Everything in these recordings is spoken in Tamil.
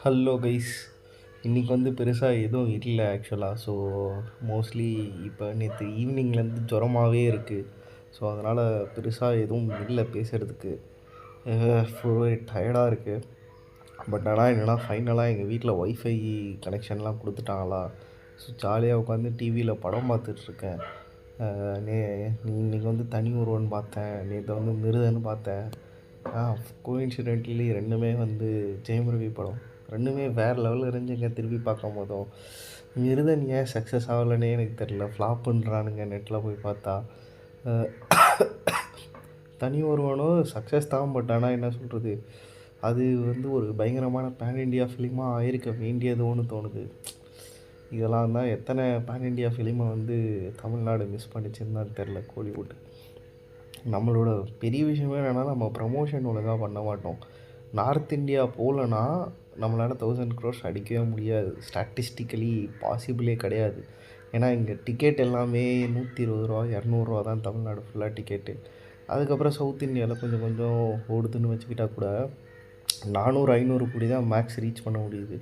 Hello guys. இன்றைக்கி வந்து பெருசாக எதுவும் இல்லை ஆக்சுவலாக. ஸோ மோஸ்ட்லி இப்போ நேற்று ஈவினிங்லேருந்து ஜுரமாகவே இருக்குது. ஸோ அதனால் பெருசாக எதுவும் இல்லை பேசுகிறதுக்கு. ஃபுல் டயர்டாக இருக்குது. பட் ஆனால் என்னென்னா ஃபைனலாக எங்கள் வீட்டில் ஒய்ஃபை கனெக்ஷன்லாம் கொடுத்துட்டாங்களா. ஸோ ஜாலியாக உட்காந்து டிவியில் படம் பார்த்துட்ருக்கேன். நே இன்றைக்கி வந்து தனி ஒருவன் பார்த்தேன், நேற்று வந்து மிருதன்னு பார்த்தேன். கோஇன்சிடென்ட்லி ரெண்டுமே வந்து ஜெயம் ரவி படம். ரெண்டுமே வேறு லெவலில் இருந்துச்சுங்க. திருப்பி பார்க்கும் போதும் மிருதன் ஏன் சக்ஸஸ் ஆகலைன்னே எனக்கு தெரில. ஃப்ளாப் பண்ணுறானுங்க நெட்டில் போய் பார்த்தா. தனி ஒருவனும் சக்ஸஸ் தான். பட் ஆனால் என்ன சொல்கிறது, அது வந்து ஒரு பயங்கரமான பேன் இண்டியா ஃபிலிமாக ஆயிருக்க வேண்டியதோன்னு தோணுது. இதெல்லாம் தான் எத்தனை பேன் இண்டியா ஃபிலிமை வந்து தமிழ்நாடு மிஸ் பண்ணிச்சுன்னு தான் தெரில. கோலிவுட் நம்மளோட பெரிய விஷயமே என்னென்னா, நம்ம ப்ரமோஷன் ஒழுங்காக பண்ண மாட்டோம். நார்த் இந்தியா போகலன்னா நம்மளால் 1000 crores அடிக்கவே முடியாது. ஸ்டாட்டிஸ்டிக்கலி பாசிபிளே கிடையாது. ஏன்னா இங்கே டிக்கெட் எல்லாமே 120 ரூபா 200 தான் தமிழ்நாடு ஃபுல்லாக டிக்கெட்டு. அதுக்கப்புறம் சவுத் இந்தியாவில் கொஞ்சம் கொஞ்சம் ஓடுதுன்னு வச்சுக்கிட்டா கூட 400-500 கோடி தான் மேக்ஸ் ரீச் பண்ண முடியுது.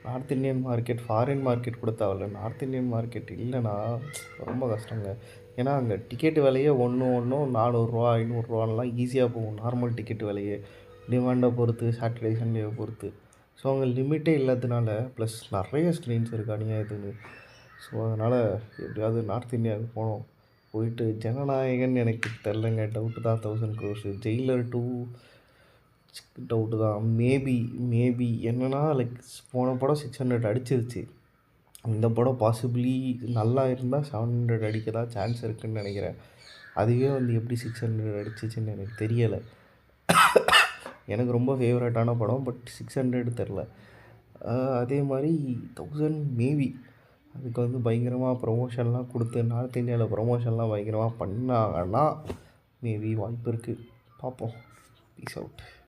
North Indian market, foreign market கூட தேவையில்ல, நார்த் இந்தியன் மார்க்கெட் இல்லைன்னா ரொம்ப கஷ்டங்க. ஏன்னா அங்கே டிக்கெட்டு விலையே ஒன்றும் 400 500 ஈஸியாக போகும். நார்மல் டிக்கெட் விலையே டிமாண்டை பொறுத்து, சாட்டர்டே சண்டேவை பொறுத்து. ஸோ அங்கே லிமிட்டே இல்லாததுனால ப்ளஸ் நிறைய ஸ்க்ரீன்ஸ் இருக்குது அநியாயத்துக்கு. ஸோ அதனால் எப்படியாவது நார்த் இந்தியாவுக்கு போனோம். போயிட்டு ஜனநாயகன் எனக்கு தெரிலங்க, டவுட்டு தான். 1000 crores. ஜெயிலர் 2 டவுட்டு தான். மேபி என்னென்னா லைக் போன படம் 600 அடிச்சிருச்சு. இந்த படம் பாசிபிளி நல்லா இருந்தால் 700 அடிக்க தான் சான்ஸ் இருக்குதுன்னு நினைக்கிறேன். அதுவே வந்து எப்படி 600 அடிச்சிச்சின்னு எனக்கு தெரியலை. எனக்கு ரொம்ப ஃபேவரட்டான படம். பட் 600 தெரில. அதே மாதிரி 1000 மேபி அதுக்கு வந்து பயங்கரமாக ப்ரொமோஷன்லாம் கொடுத்து நார்த் இந்தியாவில் ப்ரொமோஷன்லாம் பயங்கரமாக பண்ணாங்கன்னா மேபி வாய்ப்பு இருக்குது. பார்ப்போம். Peace out.